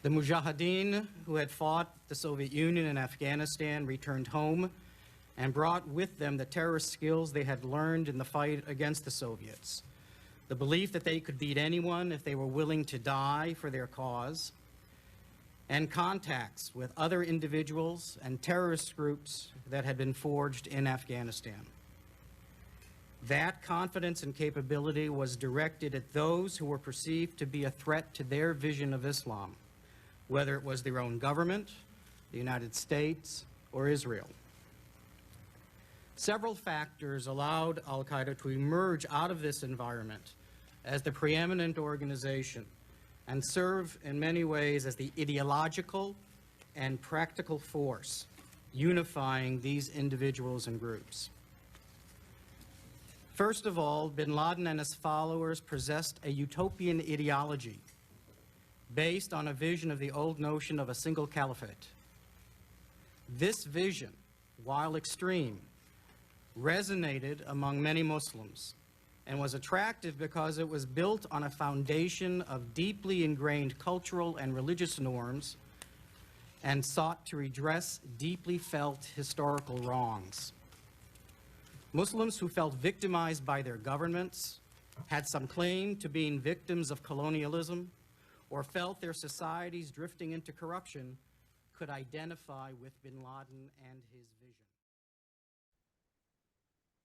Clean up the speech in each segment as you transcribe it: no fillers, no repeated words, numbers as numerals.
The Mujahideen who had fought the Soviet Union and Afghanistan returned home and brought with them the terrorist skills they had learned in the fight against the Soviets, the belief that they could beat anyone if they were willing to die for their cause, and contacts with other individuals and terrorist groups that had been forged in Afghanistan. That confidence and capability was directed at those who were perceived to be a threat to their vision of Islam, whether it was their own government, the United States, or Israel. Several factors allowed al-Qaeda to emerge out of this environment as the preeminent organization and serve in many ways as the ideological and practical force unifying these individuals and groups. First of all, bin Laden and his followers possessed a utopian ideology based on a vision of the old notion of a single caliphate. This vision, while extreme, resonated among many Muslims and was attractive because it was built on a foundation of deeply ingrained cultural and religious norms and sought to redress deeply felt historical wrongs. Muslims who felt victimized by their governments, had some claim to being victims of colonialism, or felt their societies drifting into corruption could identify with bin Laden and his vision.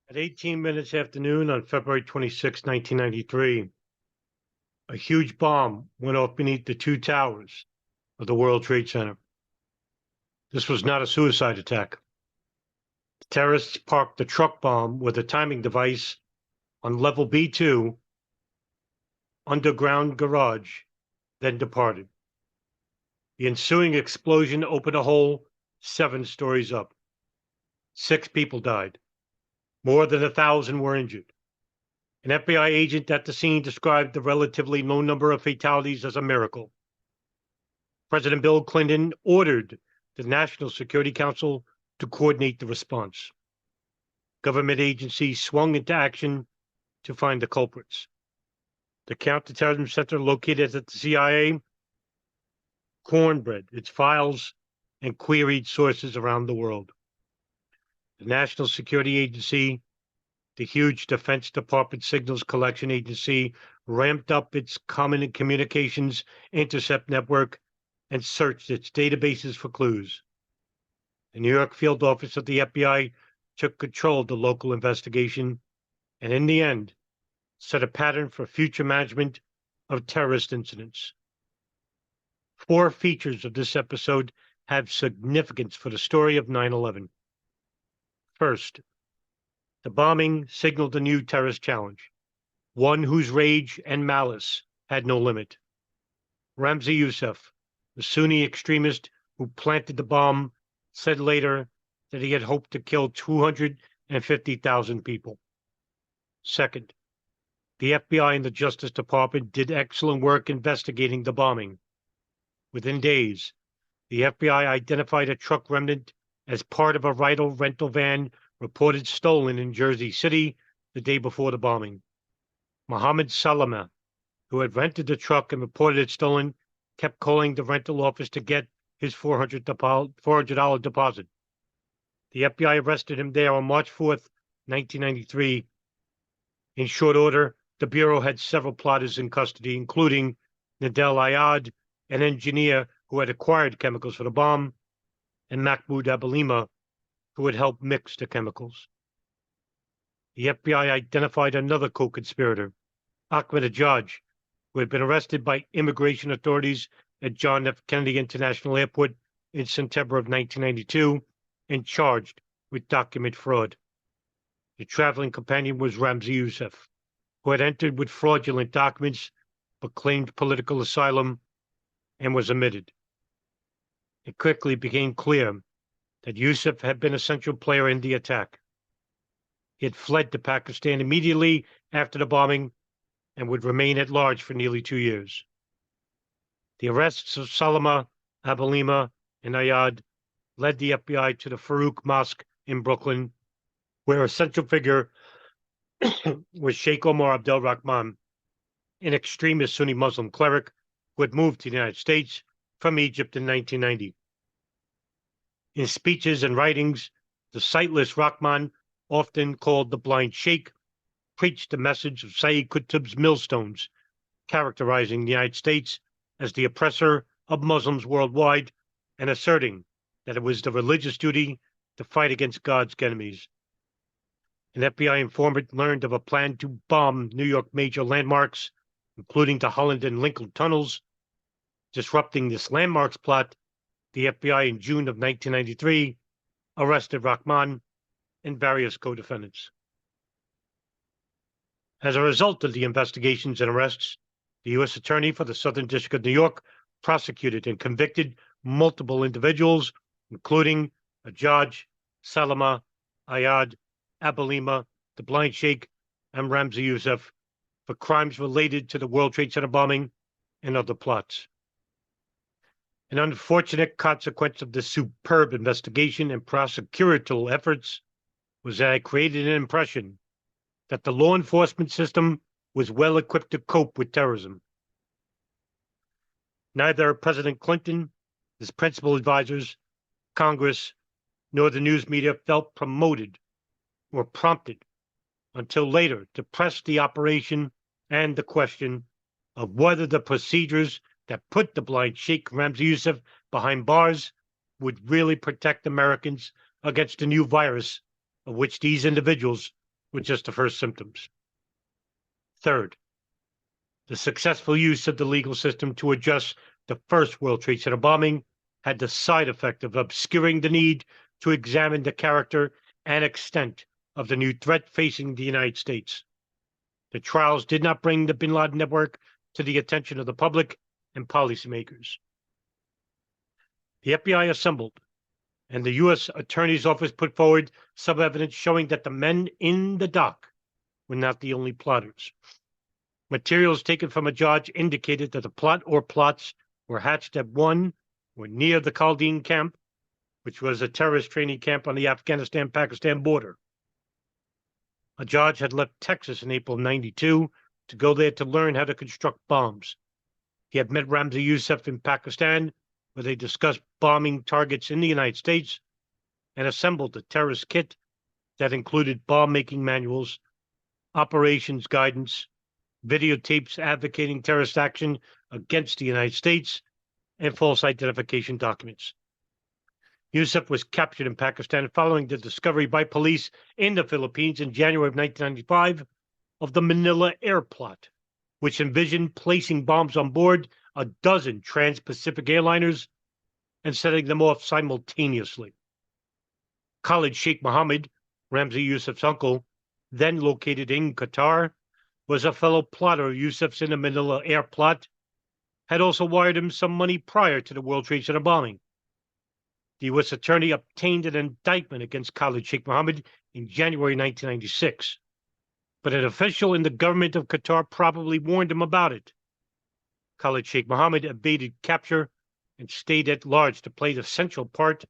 At 18 minutes after noon on February 26, 1993, a huge bomb went off beneath the two towers of the World Trade Center. This was not a suicide attack. The terrorists parked the truck bomb with a timing device on level B2 underground garage, then departed. The ensuing explosion opened a hole 7 stories up. 6 people died. More than 1,000 were injured. An FBI agent at the scene described the relatively low number of fatalities as a miracle. President Bill Clinton ordered the National Security Council to coordinate the response. Government agencies swung into action to find the culprits. The Counterterrorism Center, located at the CIA, cornbread its files and queried sources around the world. The National Security Agency, the huge Defense Department Signals Collection Agency, ramped up its common communications intercept network and searched its databases for clues. The New York field office of the FBI took control of the local investigation and, in the end, set a pattern for future management of terrorist incidents. 4 features of this episode have significance for the story of 9/11. First, the bombing signaled a new terrorist challenge, one whose rage and malice had no limit. Ramzi Yousef, the Sunni extremist who planted the bomb, said later that he had hoped to kill 250,000 people. Second, the FBI and the Justice Department did excellent work investigating the bombing. Within days, the FBI identified a truck remnant as part of a rental van reported stolen in Jersey City the day before the bombing. Mohammed Salama, who had rented the truck and reported it stolen, kept calling the rental office to get his $400 deposit. The FBI arrested him there on March 4th, 1993. In short order, the Bureau had several plotters in custody, including Nadel Ayad, an engineer who had acquired chemicals for the bomb, and Mahmoud Abalima, who had helped mix the chemicals. The FBI identified another co-conspirator, Ahmed Ajaj, who had been arrested by immigration authorities at John F. Kennedy International Airport in September of 1992 and charged with document fraud. The traveling companion was Ramzi Yousef, who had entered with fraudulent documents but claimed political asylum and was admitted. It quickly became clear that Yousef had been a central player in the attack. He had fled to Pakistan immediately after the bombing and would remain at large for nearly 2 years. The arrests of Salama, Abalima, and Ayad led the FBI to the Farouk Mosque in Brooklyn, where a central figure was Sheikh Omar Abdel Rahman, an extremist Sunni Muslim cleric who had moved to the United States from Egypt in 1990. In speeches and writings, the sightless Rahman, often called the blind sheikh, preached the message of Sayyid Qutb's millstones, characterizing the United States as the oppressor of Muslims worldwide and asserting that it was the religious duty to fight against God's enemies. An FBI informant learned of a plan to bomb New York major landmarks, including the Holland and Lincoln tunnels. Disrupting this landmarks plot, the FBI in June of 1993 arrested Rahman and various co-defendants. As a result of the investigations and arrests, the U.S. Attorney for the Southern District of New York prosecuted and convicted multiple individuals, including Ajaj, Salama, Ayad, Abalima, the Blind Sheikh, and Ramzi Yousef, for crimes related to the World Trade Center bombing and other plots. An unfortunate consequence of this superb investigation and prosecutorial efforts was that it created an impression that the law enforcement system was well equipped to cope with terrorism. Neither President Clinton, his principal advisors, Congress, nor the news media felt promoted or prompted until later to press the operation and the question of whether the procedures that put the blind Sheikh Ramzi Yousef behind bars would really protect Americans against the new virus of which these individuals were just the first symptoms. Third, the successful use of the legal system to address the first World Trade Center bombing had the side effect of obscuring the need to examine the character and extent of the new threat facing the United States. The trials did not bring the bin Laden network to the attention of the public and policymakers. The FBI assembled, and the U.S. Attorney's Office put forward some evidence showing that the men in the dock were not the only plotters. Materials taken from a judge indicated that the plot or plots were hatched at one or near the Chaldean camp, which was a terrorist training camp on the Afghanistan-Pakistan border. A judge had left Texas in April of '92 to go there to learn how to construct bombs. He had met Ramzi Yousef in Pakistan, where they discussed bombing targets in the United States, and assembled a terrorist kit that included bomb-making manuals, operations guidance, videotapes advocating terrorist action against the United States, and false identification documents. Yousef was captured in Pakistan following the discovery by police in the Philippines in January of 1995 of the Manila air plot, which envisioned placing bombs on board a dozen trans-Pacific airliners and setting them off simultaneously. Khalid Sheikh Mohammed, Ramzi Yousef's uncle, then located in Qatar, was a fellow plotter of Yousef's in the Manila air plot, had also wired him some money prior to the World Trade Center bombing. The U.S. Attorney obtained an indictment against Khalid Sheikh Mohammed in January 1996, but an official in the government of Qatar probably warned him about it. Khalid Sheikh Mohammed evaded capture and stayed at large to play the central part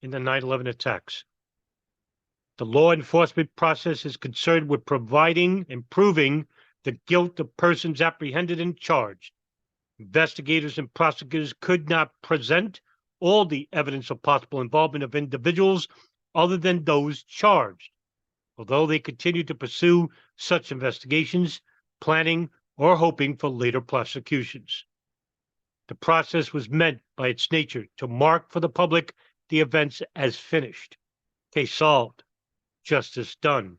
in the 9/11 attacks. The law enforcement process is concerned with providing and proving the guilt of persons apprehended and charged. Investigators and prosecutors could not present all the evidence of possible involvement of individuals other than those charged, although they continued to pursue such investigations, planning or hoping for later prosecutions. The process was meant by its nature to mark for the public the events as finished, case solved, justice done.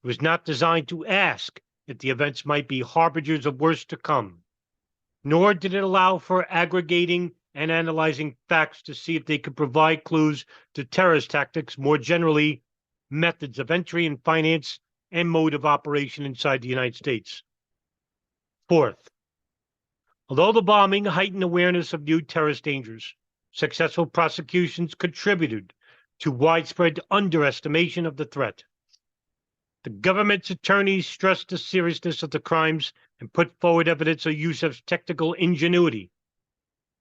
It was not designed to ask if the events might be harbingers of worse to come, nor did it allow for aggregating and analyzing facts to see if they could provide clues to terrorist tactics, more generally, methods of entry and finance, and mode of operation inside the United States. Fourth, although the bombing heightened awareness of new terrorist dangers, successful prosecutions contributed to widespread underestimation of the threat. The government's attorneys stressed the seriousness of the crimes and put forward evidence of Yousef's technical ingenuity.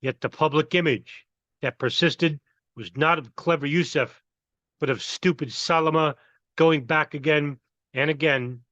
Yet the public image that persisted was not of clever Yousef, but of stupid Salama going back again and again